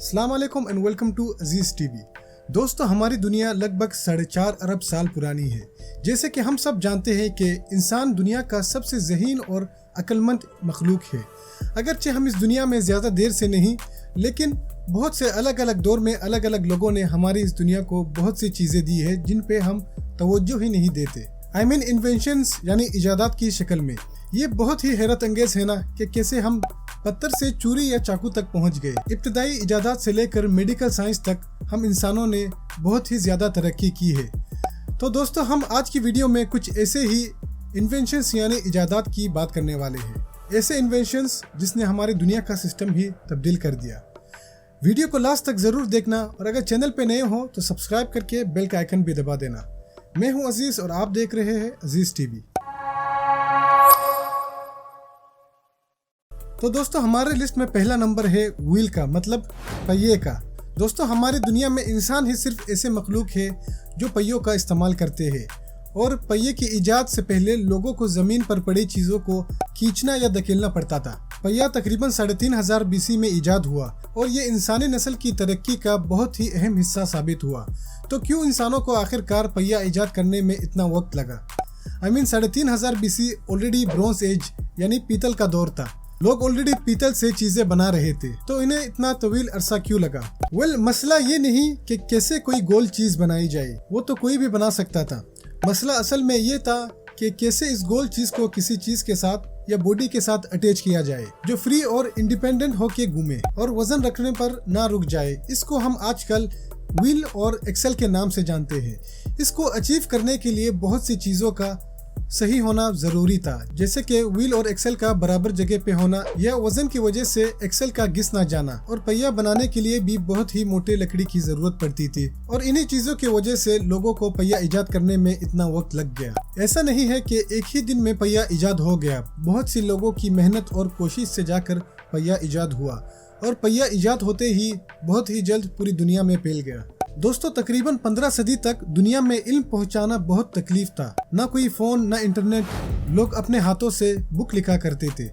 अस्सलाम वालेकुम and welcome to Aziz TV. दोस्तों, हमारी दुनिया लगभग 4.5 अरब साल पुरानी है। जैसे कि हम सब जानते हैं कि इंसान दुनिया का सबसे ज़हीन और अक्लमंद मखलूक है। अगरचे हम इस दुनिया में ज़्यादा देर से नहीं, लेकिन बहुत से अलग अलग दौर में अलग अलग लोगों ने हमारी इस दुनिया को बहुत सी चीज़ें दी है जिन पे हम तवज्जो ही नहीं देते। आई मीन इन्वेंशंस यानी इजादात की शक्ल में। ये बहुत ही हैरत अंगेज है ना कि कैसे हम पत्थर से चूरी या चाकू तक पहुंच गए। इब्तदाई इजादात से लेकर मेडिकल साइंस तक हम इंसानों ने बहुत ही ज़्यादा तरक्की की है। तो दोस्तों, हम आज की वीडियो में कुछ ऐसे ही इन्वेंशंस यानी इजादात की बात करने वाले हैं। ऐसे इन्वेंशंस जिसने हमारी दुनिया का सिस्टम ही तब्दील कर दिया। वीडियो को लास्ट तक ज़रूर देखना और अगर चैनल पे नए हो तो सब्सक्राइब करके बेल का आइकन भी दबा देना। मैं हूं अजीज़ और आप देख रहे हैं अजीज़ टीवी। तो दोस्तों, हमारे लिस्ट में पहला नंबर है व्हील का, मतलब पहिए का। दोस्तों, हमारी दुनिया में इंसान ही सिर्फ ऐसे मखलूक है जो पहियों का इस्तेमाल करते हैं। और पहिए की इजाद से पहले लोगों को ज़मीन पर पड़ी चीज़ों को खींचना या धकेलना पड़ता था। पहिया तकरीबन 3500 BC में इजाद हुआ और ये इंसानी नस्ल की तरक्की का बहुत ही अहम हिस्सा साबित हुआ। तो क्यों इंसानों को आखिरकार पहिया इजाद करने में इतना वक्त लगा? I mean 3500 BC already bronze age यानी पीतल का दौर था। लोग ऑलरेडी पीतल से चीजें बना रहे थे, तो इन्हें इतना तवील अरसा क्यों लगा? मसला ये नहीं कि कैसे कोई गोल चीज बनाई जाए, वो तो कोई भी बना सकता था। मसला असल में ये था कि कैसे इस गोल चीज को किसी चीज के साथ या बॉडी के साथ अटैच किया जाए जो फ्री और इंडिपेंडेंट होके घूमे और वजन रखने पर ना रुक जाए। इसको हम आजकल व्हील और एक्सेल के नाम से जानते हैं। इसको अचीव करने के लिए बहुत सी चीजों का सही होना जरूरी था, जैसे कि व्हील और एक्सेल का बराबर जगह पे होना या वजन की वजह से एक्सेल का घिस ना जाना। और पहिया बनाने के लिए भी बहुत ही मोटे लकड़ी की जरूरत पड़ती थी और इन्हीं चीजों की वजह से लोगों को पहिया इजाद करने में इतना वक्त लग गया। ऐसा नहीं है कि एक ही दिन में पहिया इजाद हो गया। बहुत सी लोगों की मेहनत और कोशिश से जाकर पहिया इजाद हुआ और पहिया इजाद होते ही बहुत ही जल्द पूरी दुनिया में फैल गया। दोस्तों, तकरीबन 15 सदी तक दुनिया में इल्म पहुंचाना बहुत तकलीफ था। ना कोई फोन, ना इंटरनेट। लोग अपने हाथों से बुक लिखा करते थे,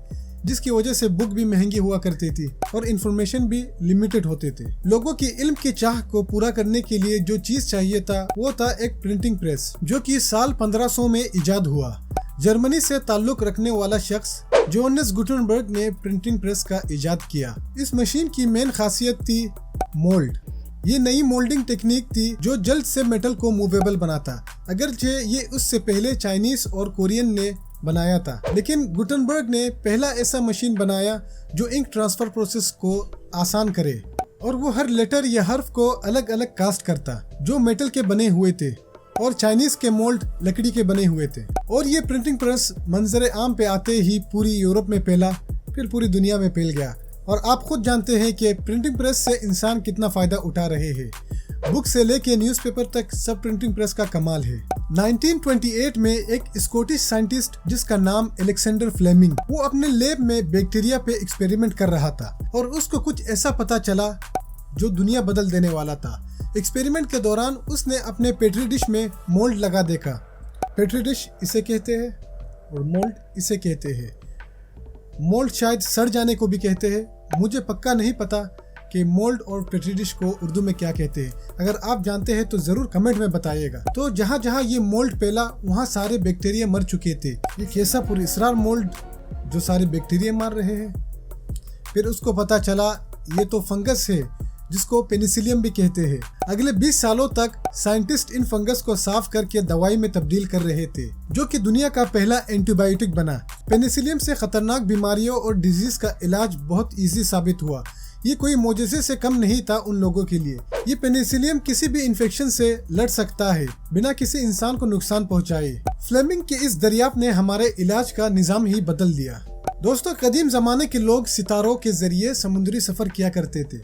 जिसकी वजह से बुक भी महंगी हुआ करती थी और इंफॉर्मेशन भी लिमिटेड होते थे। लोगों की इल्म की चाह को पूरा करने के लिए जो चीज चाहिए था वो था एक प्रिंटिंग प्रेस, जो कि साल 1500 में इजाद हुआ। जर्मनी से ताल्लुक रखने वाला शख्स जोहान्स गुटेनबर्ग ने प्रिंटिंग प्रेस का इजाद किया। इस मशीन की मेन खासियत थी मोल्ड। ये नई मोल्डिंग टेक्निक थी जो जल्द से मेटल को मूवेबल बनाता। अगरचे ये उससे पहले चाइनीज और कोरियन ने बनाया था, लेकिन गुटेनबर्ग ने पहला ऐसा मशीन बनाया जो इंक ट्रांसफर प्रोसेस को आसान करे और वो हर लेटर या हर्फ को अलग अलग कास्ट करता, जो मेटल के बने हुए थे और चाइनीज के मोल्ड लकड़ी के बने हुए थे। और ये प्रिंटिंग प्रेस मंजर आम पे आते ही पूरी यूरोप में फैला, फिर पूरी दुनिया में फैल गया। और आप खुद जानते हैं कि प्रिंटिंग प्रेस से इंसान कितना फायदा उठा रहे हैं। बुक से लेके न्यूज़पेपर तक सब प्रिंटिंग प्रेस का कमाल है। 1928 में एक स्कॉटिश साइंटिस्ट जिसका नाम अलेक्जेंडर फ्लेमिंग, वो अपने लैब में बैक्टीरिया पे एक्सपेरिमेंट कर रहा था और उसको कुछ ऐसा पता चला जो दुनिया बदल देने वाला था। एक्सपेरिमेंट के दौरान उसने अपने पेट्री डिश में मोल्ड लगा देखा। पेट्री डिश इसे कहते हैं और मोल्ड इसे कहते हैं। मोल्ड शायद सड़ जाने को भी कहते हैं। मुझे पक्का नहीं पता कि मोल्ड और पेट्री डिश को उर्दू में क्या कहते हैं। अगर आप जानते हैं तो जरूर कमेंट में बताइएगा। तो जहाँ जहाँ ये मोल्ड फैला वहाँ सारे बैक्टीरिया मर चुके थे। ये कैसा पुरअसरार मोल्ड जो सारे बैक्टीरिया मार रहे हैं। फिर उसको पता चला ये तो फंगस है जिसको पेनिसिलियम भी कहते हैं। अगले 20 सालों तक साइंटिस्ट इन फंगस को साफ करके दवाई में तब्दील कर रहे थे, जो कि दुनिया का पहला एंटीबायोटिक बना। पेनिसिलियम से खतरनाक बीमारियों और डिजीज का इलाज बहुत इजी साबित हुआ। ये कोई मोजज़े से कम नहीं था उन लोगों के लिए। ये पेनिसिलियम किसी भी इन्फेक्शन से लड़ सकता है बिना किसी इंसान को नुकसान पहुँचाए। फ्लेमिंग के इस दरियाफ्त ने हमारे इलाज का निज़ाम ही बदल दिया। दोस्तों, कदीम जमाने के लोग सितारों के जरिए समुद्री सफर किया करते थे,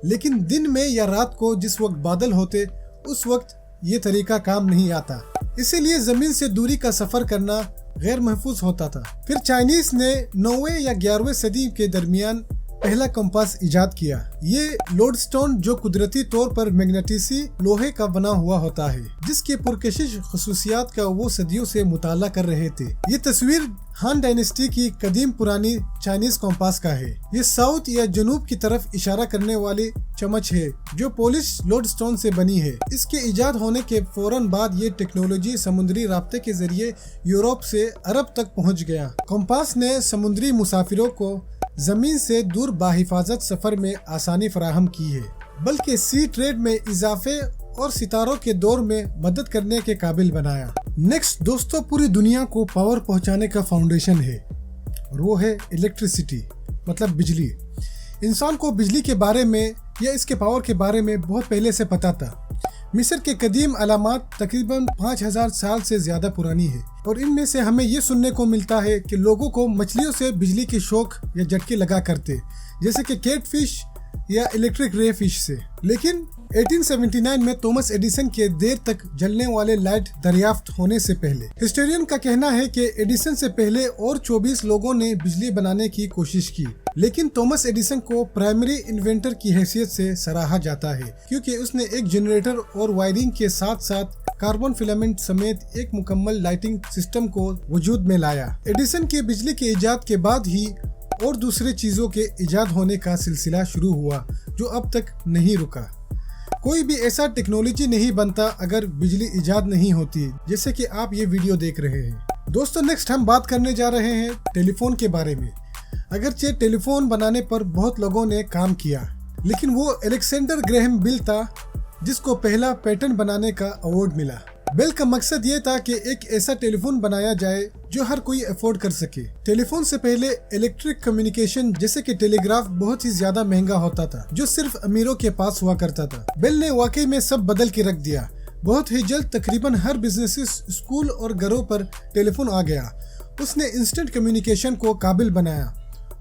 लेकिन दिन में या रात को जिस वक्त बादल होते उस वक्त ये तरीका काम नहीं आता। इसीलिए जमीन से दूरी का सफर करना गैर महफूज होता था। फिर चाइनीज ने 9वीं या 11वीं सदी के दरमियान पहला कंपास इजाद किया। ये लोडस्टोन जो कुदरती तौर पर मैग्नेटिसी लोहे का बना हुआ होता है, जिसके पुरकशिश खसूसियात का वो सदियों से मुताला कर रहे थे। ये तस्वीर हान डायनेस्टी की कदीम पुरानी चाइनीज कंपास का है। ये साउथ या जनूब की तरफ इशारा करने वाली चमच है जो पॉलिश लोडस्टोन से बनी है। इसके इजाद होने के फौरन बाद ये टेक्नोलॉजी समुद्री राब्ते के जरिए यूरोप से अरब तक पहुंच गया। कंपास ने समुद्री मुसाफिरों को जमीन से दूर बाहिफाजत सफर में आसानी फराहम की है, बल्कि सी ट्रेड में इजाफे और सितारों के दौर में मदद करने के काबिल बनाया। नेक्स्ट दोस्तों, पूरी दुनिया को पावर पहुंचाने का फाउंडेशन है और वो है इलेक्ट्रिसिटी, मतलब बिजली। इंसान को बिजली के बारे में या इसके पावर के बारे में बहुत पहले से पता था। मिस्र के कदीम अलामात तकरीबन 5000 साल से ज्यादा पुरानी है और इनमें से हमें ये सुनने को मिलता है कि लोगों को मछलियों से बिजली की शौक या झटके लगा करते, जैसे कि कैटफिश या इलेक्ट्रिक रे फिश से। लेकिन 1879 में थॉमस एडिसन के देर तक जलने वाले लाइट दरियाफ्त होने से पहले, हिस्टोरियन का कहना है कि एडिसन से पहले और 24 लोगों ने बिजली बनाने की कोशिश की, लेकिन थॉमस एडिसन को प्राइमरी इन्वेंटर की हैसियत से सराहा जाता है क्योंकि उसने एक जनरेटर और वायरिंग के साथ साथ कार्बन फिलामेंट समेत एक मुकम्मल लाइटिंग सिस्टम को वजूद में लाया। एडिसन के बिजली के इजाद के बाद ही और दूसरे चीजों के इजाद होने का सिलसिला शुरू हुआ जो अब तक नहीं रुका। कोई भी ऐसा टेक्नोलॉजी नहीं बनता अगर बिजली इजाद नहीं होती, जैसे कि आप ये वीडियो देख रहे हैं। दोस्तों, नेक्स्ट हम बात करने जा रहे हैं टेलीफोन के बारे में। अगरचे टेलीफोन बनाने पर बहुत लोगों ने काम किया, लेकिन वो अलेक्जेंडर ग्रेहम बेल था जिसको पहला पैटर्न बनाने का अवार्ड मिला। बेल का मकसद ये था कि एक ऐसा टेलीफोन बनाया जाए जो हर कोई अफोर्ड कर सके। टेलीफोन से पहले इलेक्ट्रिक कम्युनिकेशन जैसे कि टेलीग्राफ बहुत ही ज्यादा महंगा होता था जो सिर्फ अमीरों के पास हुआ करता था। बेल ने वाकई में सब बदल के रख दिया। बहुत ही जल्द तकरीबन हर बिजनेसेस, स्कूल और घरों पर टेलीफोन आ गया। उसने इंस्टेंट कम्युनिकेशन को काबिल बनाया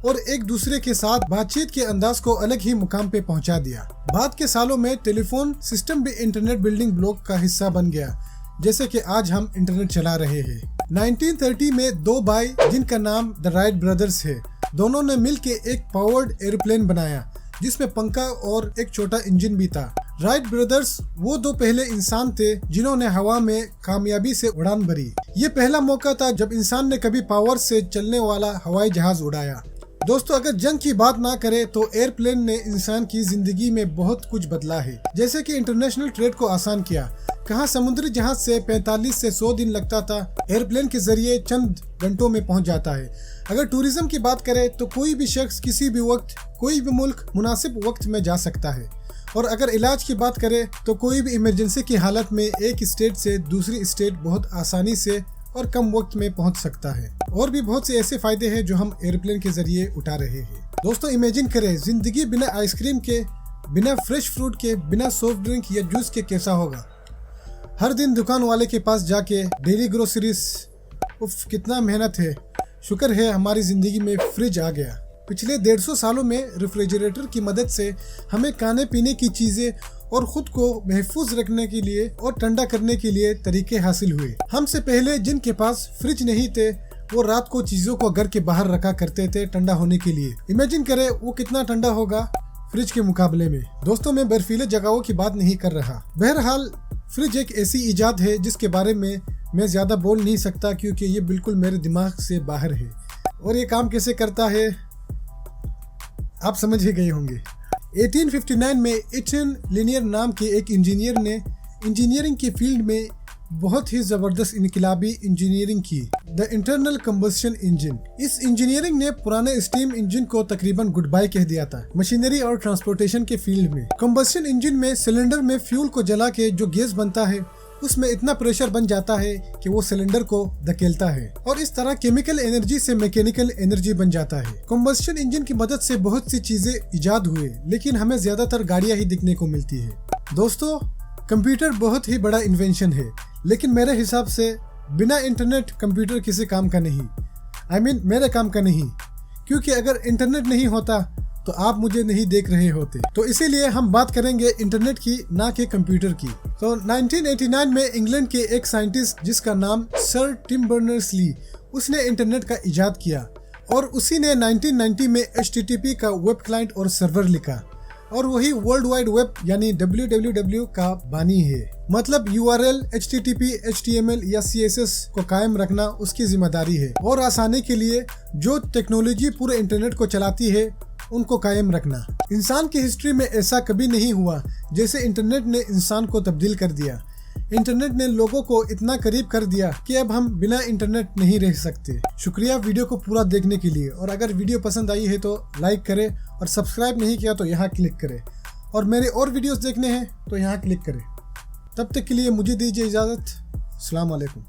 और एक दूसरे के साथ बातचीत के अंदाज को अलग ही मुकाम पे पहुंचा दिया। बाद के सालों में टेलीफोन सिस्टम भी इंटरनेट बिल्डिंग ब्लॉक का हिस्सा बन गया, जैसे कि आज हम इंटरनेट चला रहे हैं। 1930 में दो भाई जिनका नाम द राइट ब्रदर्स है, दोनों ने मिलकर एक पावर्ड एरोप्लेन बनाया जिसमें पंखा और एक छोटा इंजन भी था। राइट ब्रदर्स वो दो पहले इंसान थे जिन्होंने हवा में कामयाबी से उड़ान भरी। ये पहला मौका था जब इंसान ने कभी पावर से चलने वाला हवाई जहाज उड़ाया। दोस्तों, अगर जंग की बात ना करें तो एयरप्लेन ने इंसान की जिंदगी में बहुत कुछ बदला है, जैसे कि इंटरनेशनल ट्रेड को आसान किया। कहाँ समुद्री जहाज से 45 से 100 दिन लगता था, एयरप्लेन के जरिए चंद घंटों में पहुंच जाता है। अगर टूरिज्म की बात करें तो कोई भी शख्स किसी भी वक्त कोई भी मुल्क मुनासिब वक्त में जा सकता है। और अगर इलाज की बात करें तो कोई भी इमरजेंसी की हालत में एक स्टेट से दूसरी स्टेट बहुत आसानी से और कम वक्त में पहुंच सकता है। और भी बहुत से ऐसे फायदे हैं जो हम एयरप्लेन के जरिए उठा रहे हैं। दोस्तों, इमेजिन करें जिंदगी बिना आइसक्रीम के, बिना फ्रेश फ्रूट के, बिना सॉफ्ट ड्रिंक या जूस के कैसा होगा। हर दिन दुकान वाले के पास जाके डेली ग्रोसरीज, उफ कितना मेहनत है। शुक्र है हमारी जिंदगी में फ्रिज आ गया। पिछले 150 सालों में रेफ्रिजरेटर की मदद से हमें खाने पीने की चीजें और खुद को महफूज रखने के लिए और ठंडा करने के लिए तरीके हासिल हुए। हमसे पहले जिनके पास फ्रिज नहीं थे वो रात को चीजों को घर के बाहर रखा करते थे ठंडा होने के लिए। इमेजिन करें वो कितना ठंडा होगा फ्रिज के मुकाबले में। दोस्तों, मैं बर्फीले जगहों की बात नहीं कर रहा। बहरहाल फ्रिज एक ऐसी इजाद है जिसके बारे में मैं ज्यादा बोल नहीं सकता क्योंकि ये बिल्कुल मेरे दिमाग से बाहर है। और ये काम कैसे करता है आप समझ ही गए होंगे। 1859 में एटन लिनियर नाम के एक इंजीनियर ने इंजीनियरिंग की फील्ड में बहुत ही जबरदस्त इनकलाबी इंजीनियरिंग की, द इंटरनल कंबस्शन इंजन। इस इंजीनियरिंग ने पुराने स्टीम इंजन को तकरीबन गुड बाय कह दिया था मशीनरी और ट्रांसपोर्टेशन के फील्ड में। कंबस्शन इंजन में सिलेंडर में फ्यूल को जला के जो गैस बनता है उसमें इतना प्रेशर बन जाता है कि वो सिलेंडर को धकेलता है और इस तरह केमिकल एनर्जी से मैकेनिकल एनर्जी बन जाता है। कंबस्शन इंजन की मदद से बहुत सी चीजें इजाद हुए, लेकिन हमें ज्यादातर गाड़ियां ही दिखने को मिलती है। दोस्तों, कंप्यूटर बहुत ही बड़ा इन्वेंशन है, लेकिन मेरे हिसाब से बिना इंटरनेट कंप्यूटर किसी काम का नहीं। मेरे काम का नहीं, क्योंकि अगर इंटरनेट नहीं होता तो आप मुझे नहीं देख रहे होते। तो इसीलिए हम बात करेंगे इंटरनेट की, ना कि कंप्यूटर की। तो 1989 में इंग्लैंड के एक साइंटिस्ट जिसका नाम सर टिम बर्नर्स-ली, उसने इंटरनेट का इजाद किया और उसी ने 1990 में HTTP का वेब क्लाइंट और सर्वर लिखा और वही वर्ल्ड वाइड वेब यानी www का बानी है। मतलब URL, HTTP, HTML या CSS को कायम रखना उसकी जिम्मेदारी है और आसानी के लिए जो टेक्नोलॉजी पूरे इंटरनेट को चलाती है उनको कायम रखना। इंसान की हिस्ट्री में ऐसा कभी नहीं हुआ जैसे इंटरनेट ने इंसान को तब्दील कर दिया। इंटरनेट ने लोगों को इतना करीब कर दिया कि अब हम बिना इंटरनेट नहीं रह सकते। शुक्रिया वीडियो को पूरा देखने के लिए, और अगर वीडियो पसंद आई है तो लाइक करें और सब्सक्राइब नहीं किया तो यहाँ क्लिक करें, और मेरे और वीडियोस देखने हैं तो यहाँ क्लिक करें। तब तक के लिए मुझे दीजिए इजाज़त। अस्सलाम वालेकुम।